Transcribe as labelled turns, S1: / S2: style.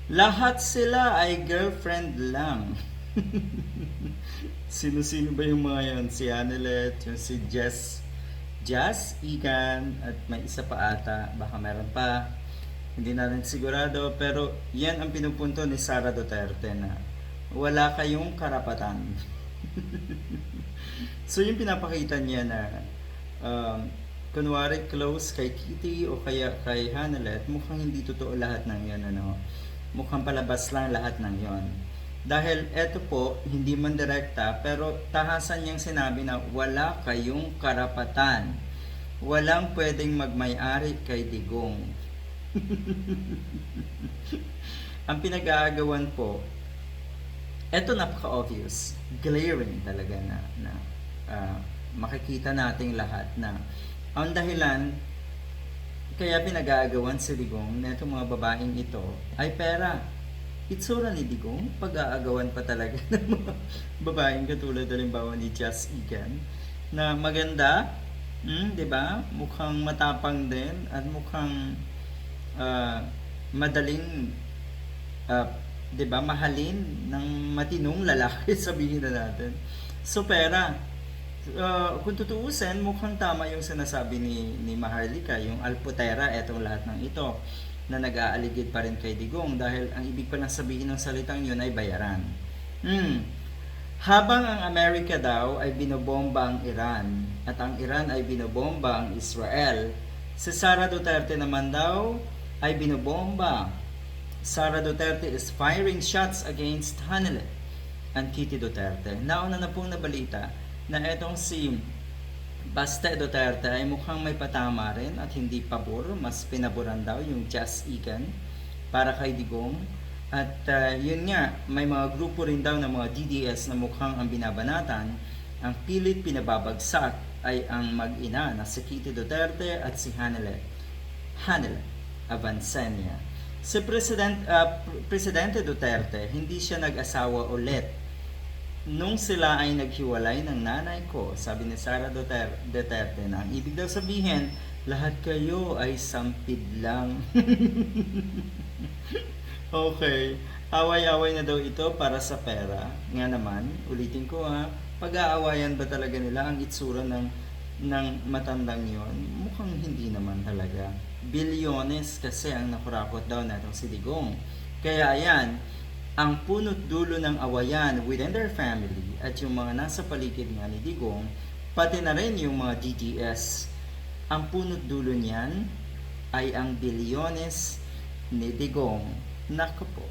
S1: Lahat sila ay girlfriend lang. Sino-sino ba yung mga yan? Si Anelet, yung si Jazz, Igan, at may isa pa ata. Baka meron pa. Hindi na rin sigurado. Pero yan ang pinupunto ni Sara Duterte na wala kayong karapatan. So yung pinapakita niya na um, kunwari close kay Kitty o kaya kay Hanelet, mukhang hindi totoo lahat ng yan, ano. Mukhang palabas lang lahat ng yon. Dahil eto po, hindi man direkta, pero tahasan niyang sinabi na wala kayong karapatan. Walang pwedeng magmay-ari kay Digong. Ang pinag-aagawan po, eto napaka-obvious, glaring talaga na ah, makikita nating lahat na ang dahilan kaya pinag-aagawan si Digong na itong mga babaeng ito ay pera. Itsura ni Digong, pag-aagawan pa talaga ng mga babaeng katulad halimbawa ni Just Egan na maganda, 'di ba? Mukhang matapang din at mukhang ah, madaling 'di ba, mahalin ng matinong lalaki sabihin na natin. So pera, kung tutuusin, mukhang tama yung sinasabi ni Maharlika, yung alputera, etong lahat ng ito, na nag-aaligid pa rin kay Digong dahil ang ibig pa lang sabihin ng salitang yun ay bayaran. Hmm. Habang ang Amerika daw ay binobomba ang Iran at ang Iran ay binobomba ang Israel, si Sara Duterte naman daw ay binobomba. Sara Duterte is firing shots against Hanele and Kitty Duterte. Nauna na pong nabalita na etong si Baste Duterte ay mukhang may patama rin at hindi pabor, mas pinaboran daw yung Just Egan para kay Digong. At yun nga, may mga grupo rin daw ng mga DDS na mukhang ang binabanatan, ang pilit pinababagsak ay ang mag-ina na si Kitty Duterte at si Hanele Avancenia. Si Presidente Duterte, hindi siya nag-asawa ulit. Nung sila ay naghiwalay ng nanay ko, sabi ni Sara Duterte na ang ibig daw sabihin, lahat kayo ay sampid lang. Okay, away-away na daw ito para sa pera. Nga naman, ulitin ko ha, pag-aawayan ba talaga nila ang itsura ng matandang yon? Mukhang hindi naman talaga. Bilyones kasi ang nakurakot daw na itong si Digong. Kaya ayan, ang punot dulo ng awayan within their family at yung mga nasa paligid nga ni Digong, pati na rin yung mga DDS, ang punot dulo niyan ay ang bilyones ni Digong. Nako po.